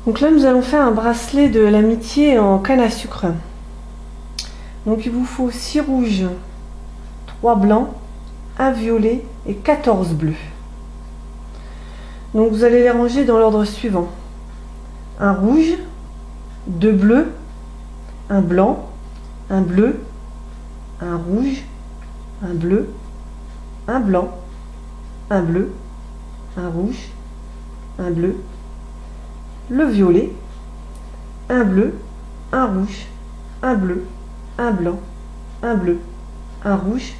Donc là, nous allons faire un bracelet de l'amitié en canne à sucre. Donc il vous faut 6 rouges, 3 blancs, 1 violet et 14 bleus. Donc vous allez les ranger dans l'ordre suivant. Un rouge, 2 bleus, un blanc, un bleu, un rouge, un bleu, un blanc, un bleu, un rouge, un bleu, le violet, un bleu, un rouge, un bleu, un blanc, un bleu, un rouge,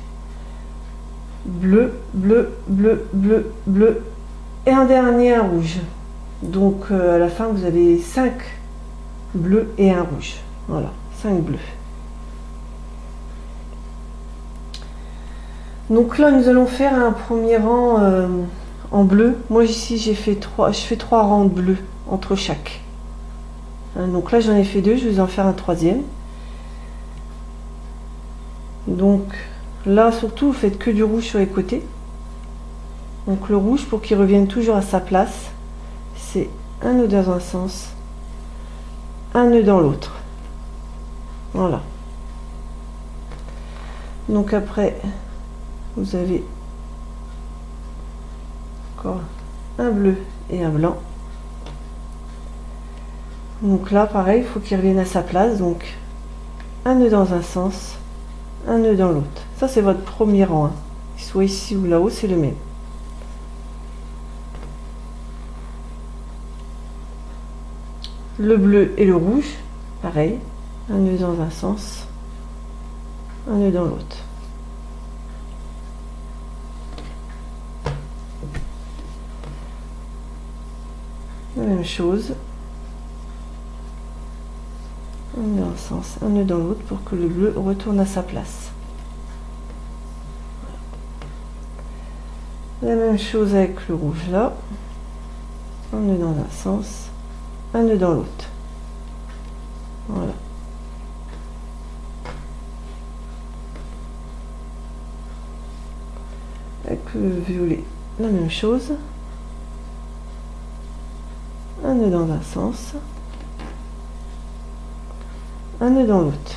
bleu, bleu, bleu, bleu, bleu et un dernier un rouge. Donc à la fin vous avez 5 bleus et un rouge. Voilà, 5 bleus. Donc là nous allons faire un premier rang en bleu. Moi ici je fais 3 rangs de bleu entre chaque. Donc là j'en ai fait 2, je vais en faire un troisième. Donc là surtout vous faites que du rouge sur les côtés. Donc le rouge, pour qu'il revienne toujours à sa place, c'est un nœud dans un sens, un nœud dans l'autre. Voilà. Donc après vous avez encore un bleu et un blanc. Donc là pareil, il faut qu'il revienne à sa place. Donc un nœud dans un sens, un nœud dans l'autre. Ça c'est votre premier rang, hein. Qu'il soit ici ou là-haut, c'est le même. Le bleu et le rouge, pareil, un nœud dans un sens, un nœud dans l'autre. La même chose, un nœud dans un sens, un nœud dans l'autre pour que le bleu retourne à sa place. La même chose avec le rouge là, un nœud dans un sens, un nœud dans l'autre. Voilà. Avec le violet, la même chose. Un nœud dans un sens, un nœud dans l'autre.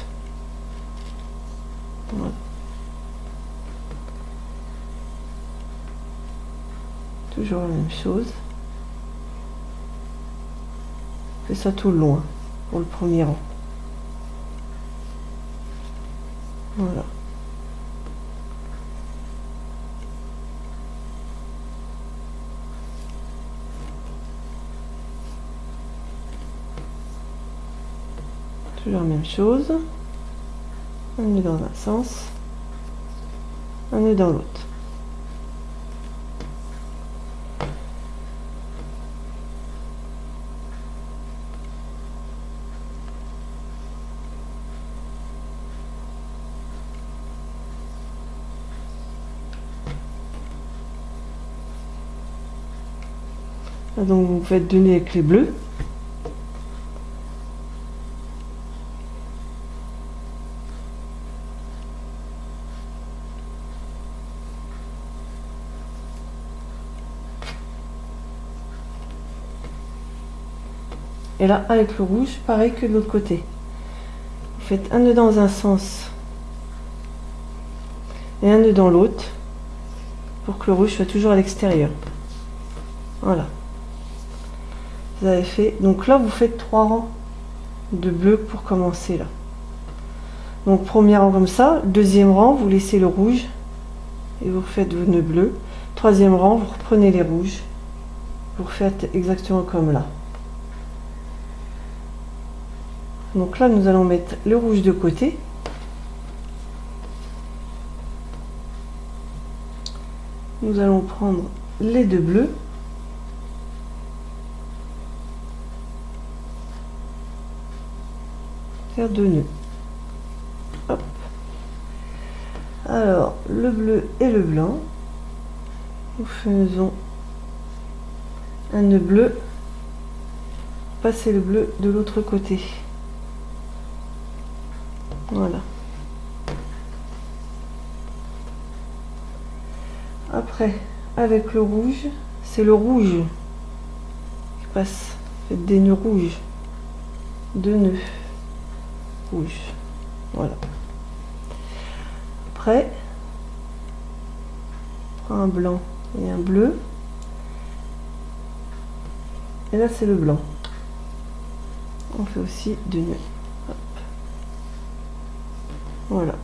Voilà. Toujours la même chose. Fais ça tout le long, hein, pour le premier rang. Voilà. Toujours la même chose. Un nœud dans un sens, un nœud dans l'autre. Donc vous faites 2 nœuds avec les bleus. Et là avec le rouge, pareil que de l'autre côté. Vous faites un nœud dans un sens et un nœud dans l'autre pour que le rouge soit toujours à l'extérieur. Voilà. Vous avez fait, donc là vous faites 3 rangs de bleu pour commencer là. Donc premier rang comme ça, deuxième rang vous laissez le rouge et vous faites vos nœuds bleus. Troisième rang vous reprenez les rouges, vous faites exactement comme là. Donc là nous allons mettre le rouge de côté. Nous allons prendre les 2 bleus. Faire 2 nœuds. Hop. Alors le bleu et le blanc, nous faisons un nœud bleu, passer le bleu de l'autre côté. Voilà. Après avec le rouge, c'est le rouge qui passe Faites des nœuds rouges. 2 nœuds rouges. Voilà. Après, on prend un blanc et un bleu. Et là, c'est le blanc. On fait aussi 2 nœuds. Hop. Voilà.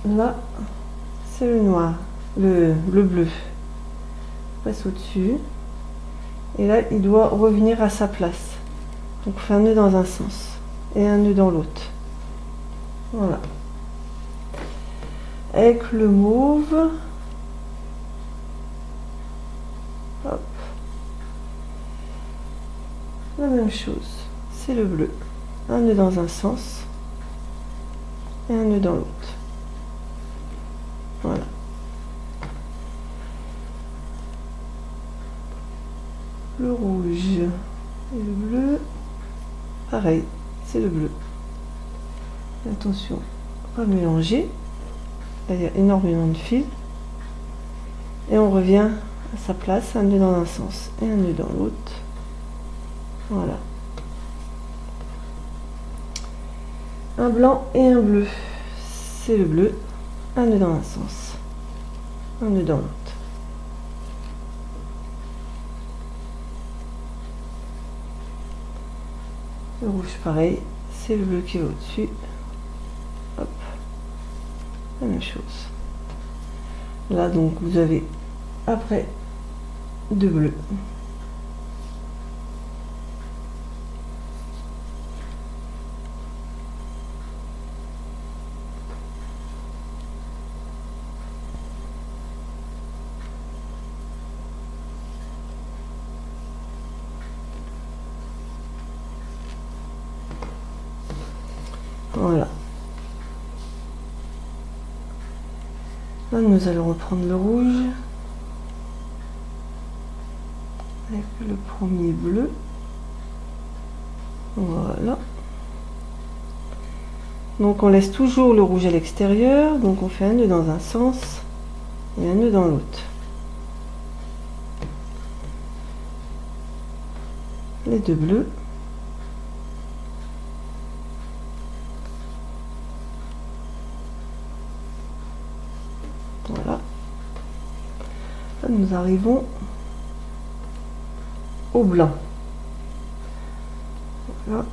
Là, c'est le noir, le bleu. On passe au-dessus. Et là, il doit revenir à sa place. Donc, on fait un nœud dans un sens et un nœud dans l'autre. Voilà. Avec le mauve, hop, la même chose. C'est le bleu. Un nœud dans un sens et un nœud dans l'autre. Voilà. Le rouge et le bleu, pareil, c'est le bleu. Attention, pas mélanger. Là, il y a énormément de fils. Et on revient à sa place, un nœud dans un sens et un nœud dans l'autre. Voilà. Un blanc et un bleu, c'est le bleu. Un nœud dans un sens, un nœud dans l'autre. Le rouge, pareil, c'est le bleu qui est au-dessus. Hop, la même chose. Là, donc, vous avez après 2 bleus. Voilà. Là, nous allons reprendre le rouge avec le premier bleu. Voilà. Donc, on laisse toujours le rouge à l'extérieur. Donc, on fait un nœud dans un sens et un nœud dans l'autre. Les 2 bleus. Voilà. Là, nous arrivons au blanc. Voilà.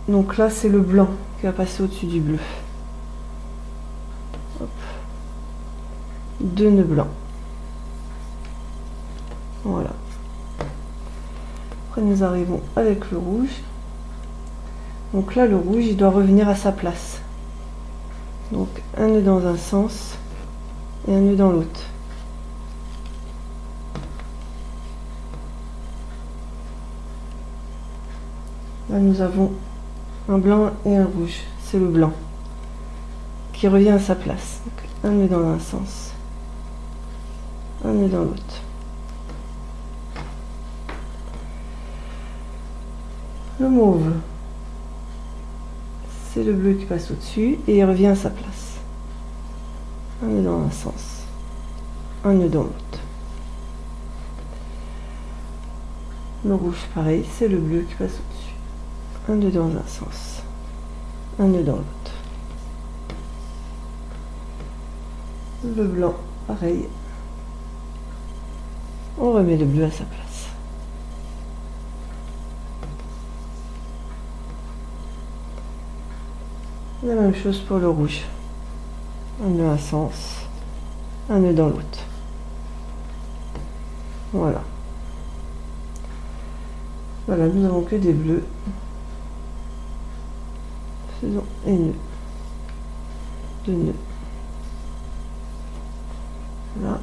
Donc là, c'est le blanc qui va passer au-dessus du bleu. Hop. 2 nœuds blancs. Voilà. Après, nous arrivons avec le rouge. Donc là, le rouge, il doit revenir à sa place. Donc, un nœud dans un sens et un nœud dans l'autre. Là, nous avons un blanc et un rouge. C'est le blanc qui revient à sa place. Donc, un nœud dans un sens, un nœud dans l'autre. Le mauve, c'est le bleu qui passe au-dessus et il revient à sa place. Un nœud dans un sens, un nœud dans l'autre. Le rouge, pareil, c'est le bleu qui passe au-dessus. Un nœud dans un sens, un nœud dans l'autre. Le blanc, pareil. On remet le bleu à sa place. La même chose pour le rouge. Un nœud à un sens, un nœud dans l'autre. Voilà. Voilà, nous n'avons que des bleus. Faisons un nœud. 2 nœuds. Là.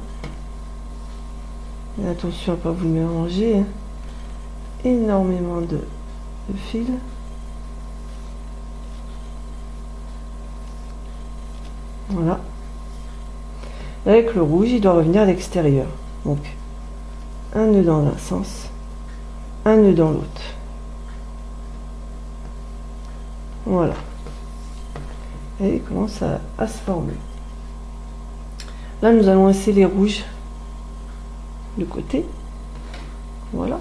Et attention à ne pas vous mélanger. Hein. Énormément de fils. Voilà. Avec le rouge, il doit revenir à l'extérieur. Donc, un nœud dans un sens, un nœud dans l'autre. Voilà. Et il commence à se former. Là, nous allons laisser les rouges. de côté. Voilà.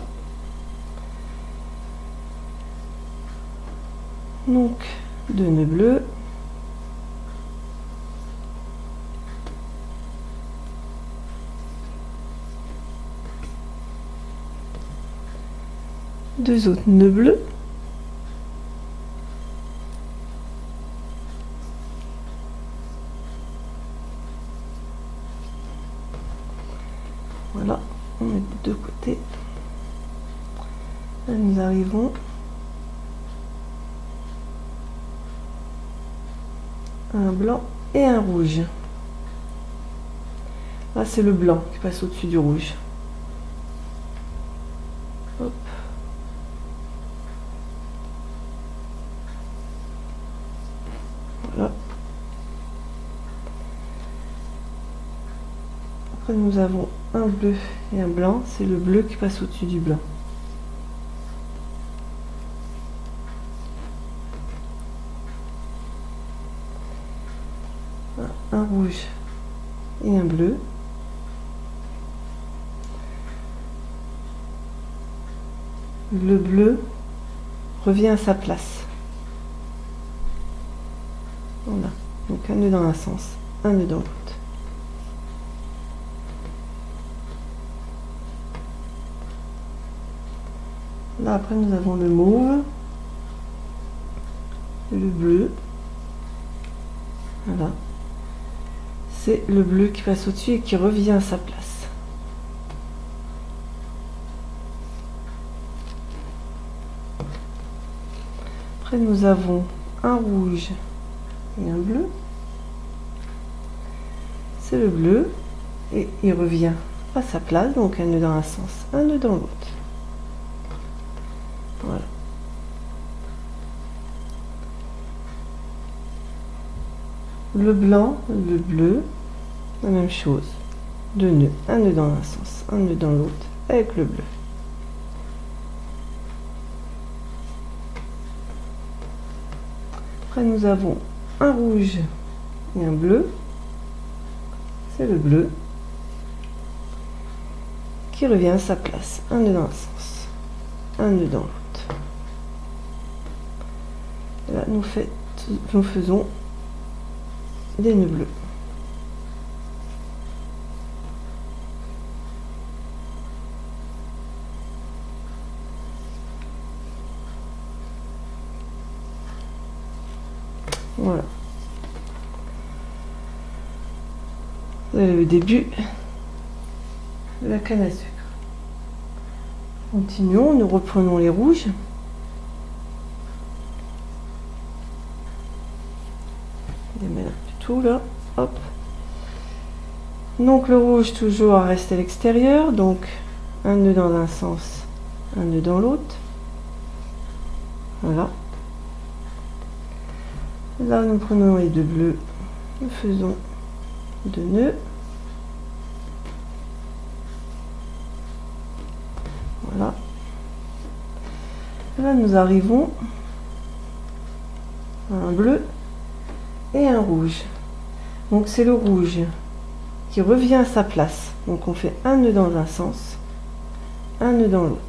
Donc 2 nœuds bleus. Deux autres nœuds bleus. Voilà, on met de deux côtés. Là, nous arrivons à un blanc et un rouge. Là, c'est le blanc qui passe au-dessus du rouge. Hop. Voilà. Après, nous avons un bleu et un blanc. C'est le bleu qui passe au-dessus du blanc. Un rouge et un bleu. Le bleu revient à sa place. Voilà. Donc un nœud dans un sens, un nœud dans l'autre. Là après nous avons le mauve, le bleu. Voilà. C'est le bleu qui passe au-dessus et qui revient à sa place. Après nous avons un rouge et un bleu. C'est le bleu et il revient à sa place, donc un nœud dans un sens, un nœud dans l'autre. Voilà. Le blanc, le bleu, la même chose. Deux nœuds, un nœud dans un sens, un nœud dans l'autre avec le bleu. Après nous avons un rouge et un bleu. C'est le bleu qui revient à sa place. Un nœud dans un sens, un nœud dans l'autre. Là nous faisons des nœuds bleus. Voilà. Vous avez le début de la canne à sucre. Continuons, nous reprenons les rouges. Les mettre du tout là. Hop. Donc le rouge toujours reste à l'extérieur, donc un nœud dans un sens, un nœud dans l'autre. Voilà. Là nous prenons les deux bleus, nous faisons deux nœuds. Voilà. Là nous arrivons à un bleu et un rouge. Donc c'est le rouge qui revient à sa place. Donc on fait un nœud dans un sens, un nœud dans l'autre.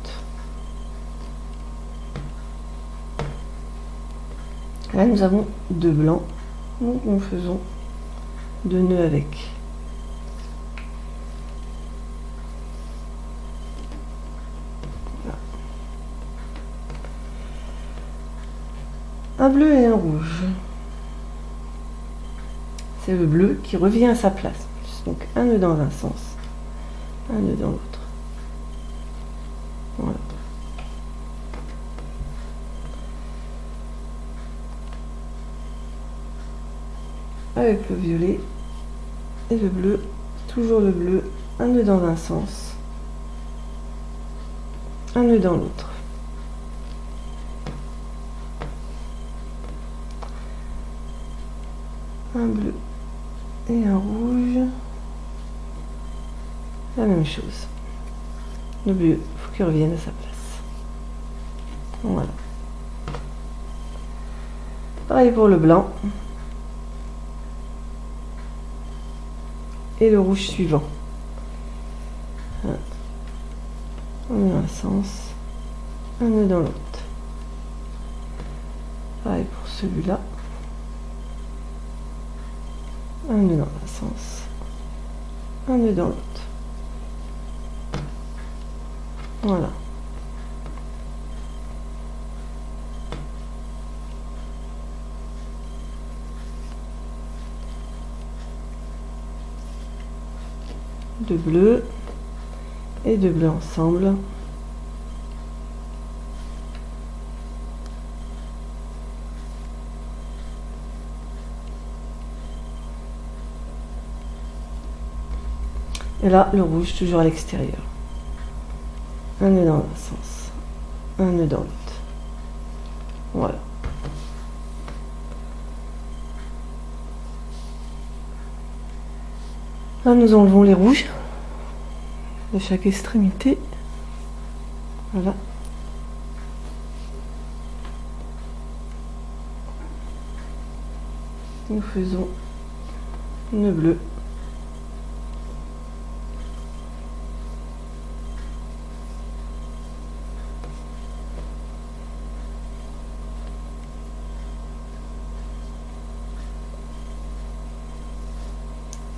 Là nous avons deux blancs, donc nous faisons deux nœuds avec. Voilà. Un bleu et un rouge. C'est le bleu qui revient à sa place. Donc un nœud dans un sens, un nœud dans l'autre. Voilà. Avec le violet et le bleu, toujours le bleu, un nœud dans un sens, un nœud dans l'autre. Un bleu et un rouge, la même chose. Le bleu, il faut qu'il revienne à sa place. Voilà. Pareil pour le blanc. Et le rouge suivant. un nœud dans un sens, un nœud dans l'autre. Pareil pour celui-là, un nœud dans un sens, un nœud dans l'autre. Voilà. Deux bleus et deux bleus ensemble. Et là, le rouge toujours à l'extérieur. Un nœud dans un sens, un nœud dans l'autre. Voilà. Là, nous enlevons les rouges de chaque extrémité. Voilà. Nous faisons nœud bleu.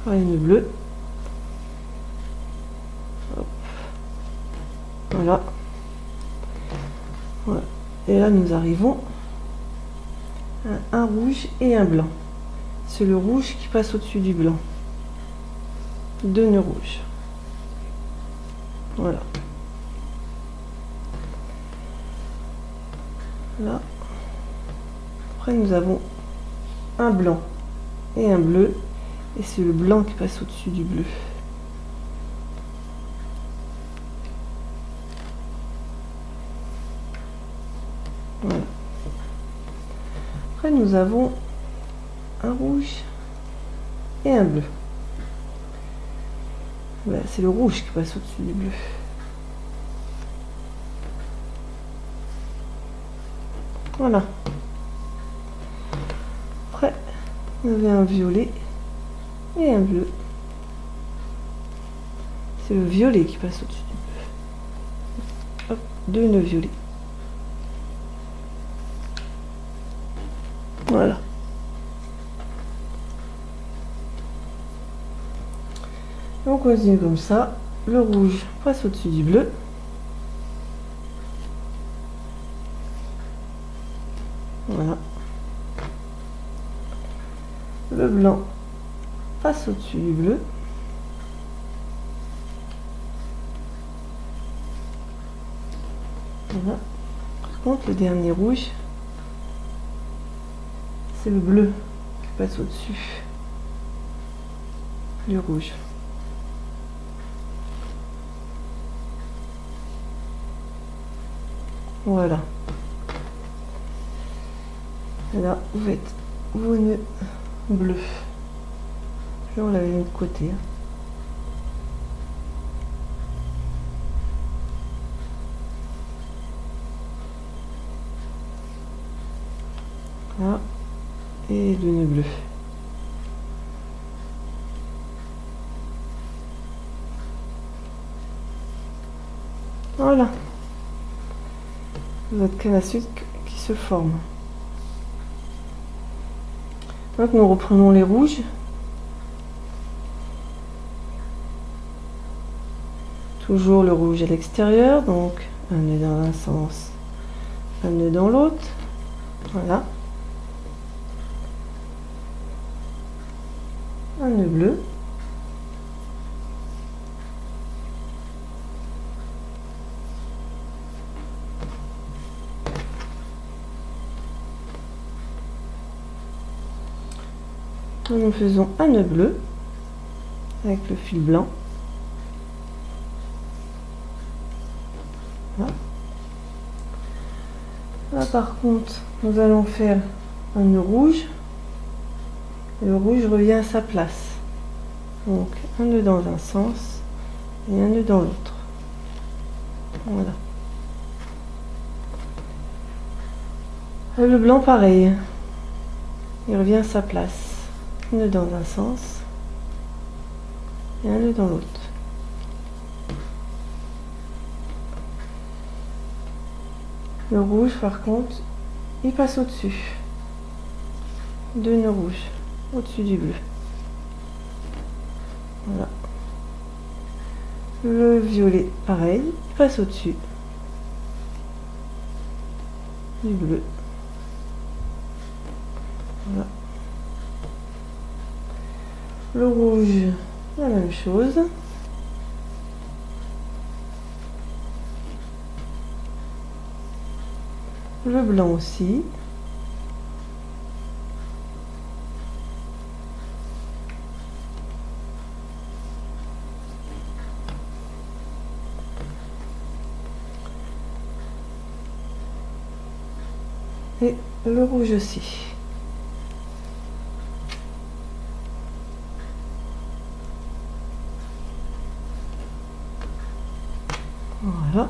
Un nœud bleu. Hop. Voilà. Voilà. Et là, nous arrivons à un rouge et un blanc. C'est le rouge qui passe au-dessus du blanc. Deux nœuds rouges. Voilà. Là. Après, nous avons un blanc et un bleu. Et c'est le blanc qui passe au-dessus du bleu. Voilà. Après, nous avons un rouge et un bleu. Voilà, c'est le rouge qui passe au-dessus du bleu. Voilà. Après, vous avez un violet et un bleu. C'est le violet qui passe au-dessus du bleu. Hop, deux nœuds violets. Voilà. On continue comme ça. Le rouge passe au-dessus du bleu. Voilà. Le blanc passe au-dessus du bleu. Voilà. Par contre, le dernier rouge, c'est le bleu qui passe au-dessus du rouge. Voilà. Et là, vous faites vos nœuds bleus. Je vais enlever de l'autre côté. Là. Et le nœud bleu. Voilà. Votre canne à sucre qui se forme. Donc nous reprenons les rouges. Toujours le rouge à l'extérieur, donc un nœud dans un sens, un nœud dans l'autre. Voilà. Un nœud bleu. Nous faisons un nœud bleu avec le fil blanc. Voilà. Là par contre, nous allons faire un nœud rouge. Et le rouge revient à sa place. Donc un nœud dans un sens et un nœud dans l'autre. Voilà. Et le blanc pareil. Il revient à sa place. Un nœud dans un sens et un nœud dans l'autre. Le rouge, par contre, il passe au-dessus. 2 nœuds rouges au-dessus du bleu. Voilà. Le violet, pareil, il passe au-dessus du bleu. Voilà. Le rouge, la même chose. Le blanc aussi. Et le rouge aussi. Voilà.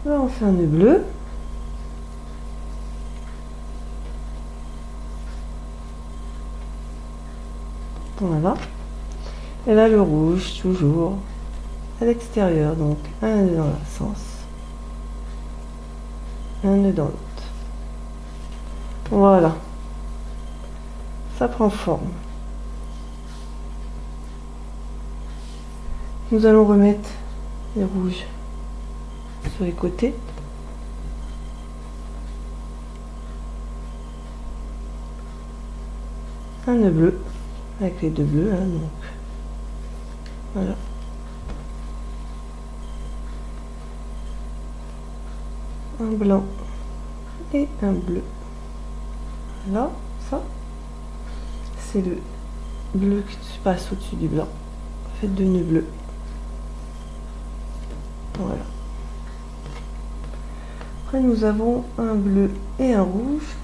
Là, on fait un nœud bleu. Voilà. Et là, le rouge, toujours à l'extérieur. Donc, un nœud dans un sens, un nœud dans l'autre. Voilà. Ça prend forme. Nous allons remettre les rouges sur les côtés. Un nœud bleu avec les deux bleus, hein, donc voilà. Un blanc et un bleu. Là, ça, c'est le bleu qui se passe au-dessus du blanc. Faites 2 nœuds bleus. Voilà. Après, nous avons un bleu et un rouge.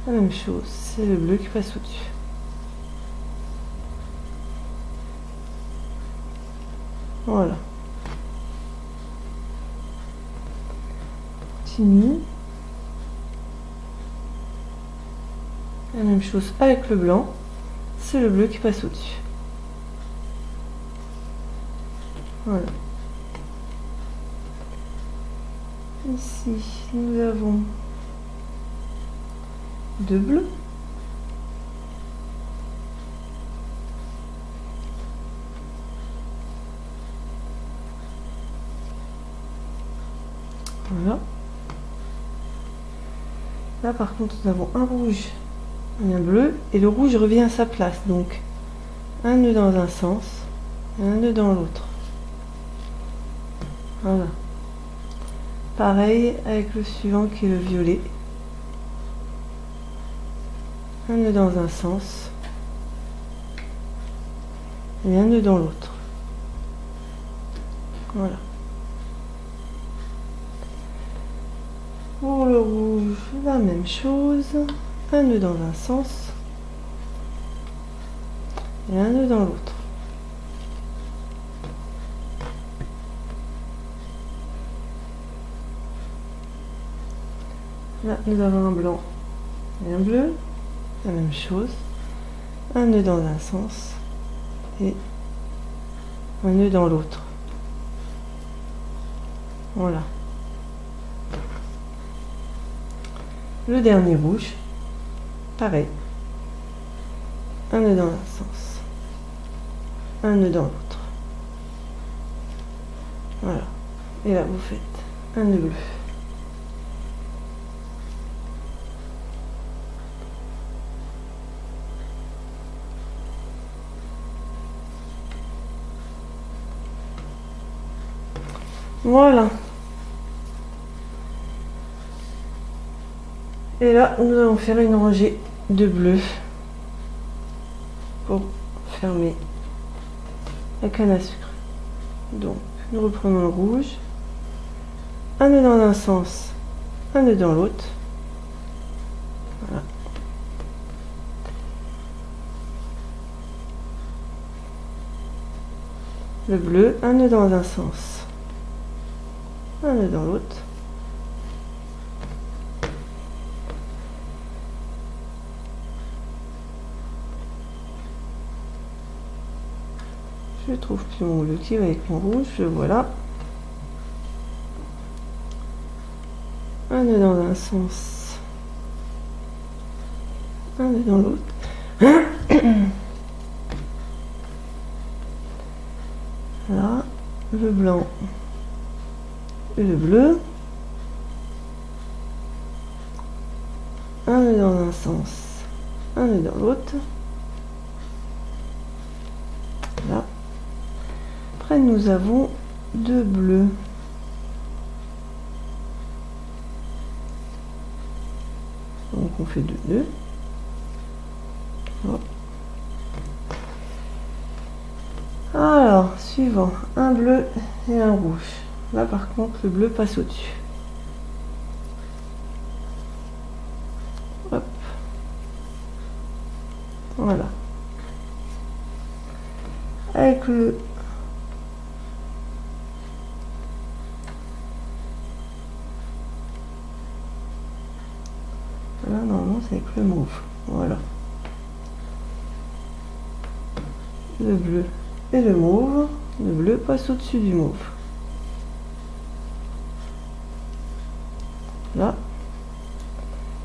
La même chose, c'est le bleu qui passe au-dessus. Voilà. Continue. La même chose avec le blanc, c'est le bleu qui passe au-dessus. Voilà. Ici, nous avons 2 bleus. Voilà. Là, par contre, nous avons un rouge et un bleu, et le rouge revient à sa place. Donc, un nœud dans un sens et un nœud dans l'autre. Voilà. Pareil avec le suivant qui est le violet. Un nœud dans un sens et un nœud dans l'autre. Voilà. Pour le rouge, la même chose. Un nœud dans un sens et un nœud dans l'autre. Là, nous avons un blanc et un bleu. La même chose. Un nœud dans un sens et un nœud dans l'autre. Voilà. Le dernier rouge, pareil. Un nœud dans un sens, un nœud dans l'autre. Voilà. Et là, vous faites un nœud bleu. Voilà. Et là, nous allons faire une rangée de bleus pour fermer la canne à sucre. Donc, nous reprenons le rouge, un nœud dans un sens, un nœud dans l'autre. Voilà. Le bleu, un nœud dans un sens, un nœud dans l'autre. Je trouve plus mon bleu qui va avec mon rouge, le voilà. nœud dans un sens, un nœud dans l'autre. Là, le blanc et le bleu. Un nœud dans un sens, un nœud dans l'autre. Là. Après, nous avons deux bleus. Donc, on fait deux nœuds. Hop. Alors, suivant, un bleu et un rouge. Là, par contre, le bleu passe au-dessus. Hop. Voilà. Avec le... Là, normalement, c'est avec le mauve. Voilà. Le bleu et le mauve. Le bleu passe au-dessus du mauve. Là.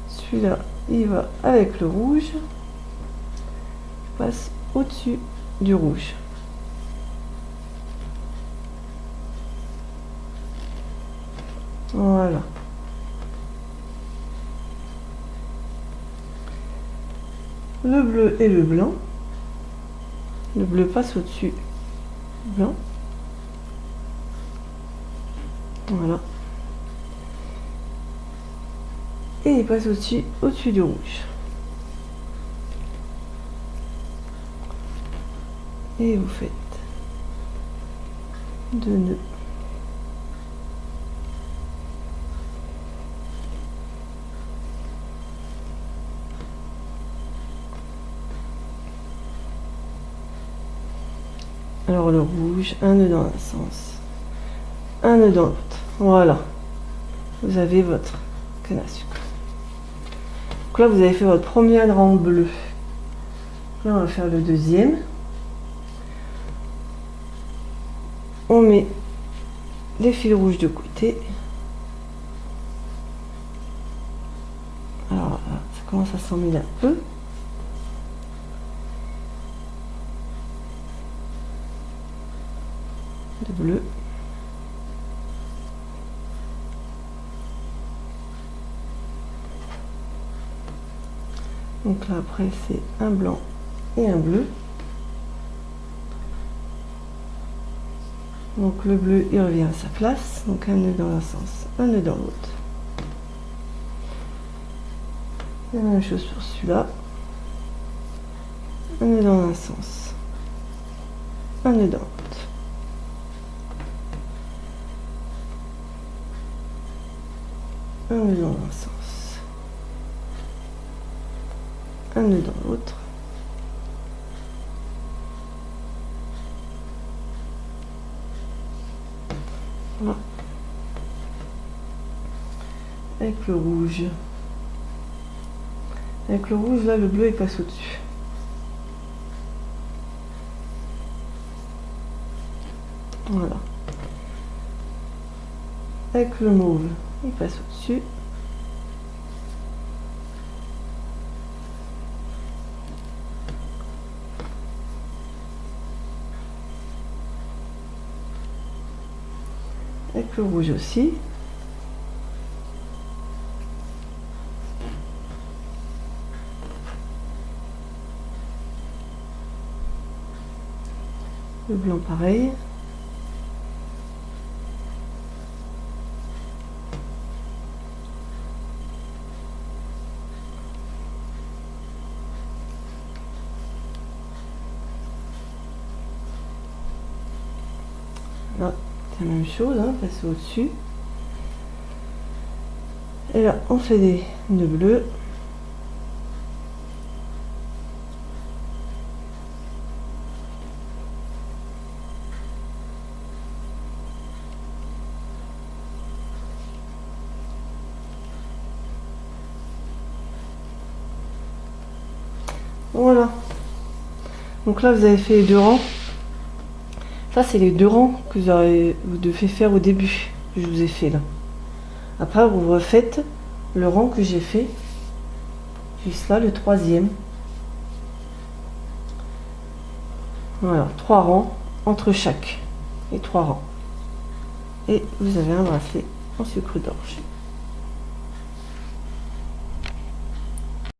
Celui-là, il va avec le rouge. Il passe au-dessus du rouge. Voilà. Le bleu et le blanc. Le bleu passe au-dessus du blanc. Voilà. Et il passe au-dessus du rouge. Et vous faites deux nœuds. Alors le rouge, un nœud dans un sens, un nœud dans l'autre. Voilà. Vous avez votre canne à sucre. Donc là, vous avez fait votre premier rang bleu. Là, on va faire le deuxième. On met les fils rouges de côté. Alors là, ça commence à s'emmêler un peu. De bleu. Donc là après c'est un blanc et un bleu. Donc le bleu il revient à sa place, donc un nœud dans un sens, un nœud dans l'autre. La même chose sur celui-là. Un nœud dans un sens, un nœud dans l'autre. Un nœud dans un sens, un nœud dans l'autre. Voilà. Avec le rouge. Avec le rouge, là, le bleu, il passe au-dessus. Voilà. Avec le mauve, il passe au-dessus. Avec le rouge aussi. Le blanc pareil. Là, c'est la même chose, hein, passer au-dessus. Et là, on fait des nœuds bleus. Voilà. Donc là, vous avez fait les deux rangs. Ça, c'est les deux rangs que vous devez faire au début, que je vous ai fait là. Après, vous refaites le rang que j'ai fait juste là, le troisième. Voilà, 3 rangs entre chaque, et 3 rangs. Et vous avez un bracelet en sucre d'orge.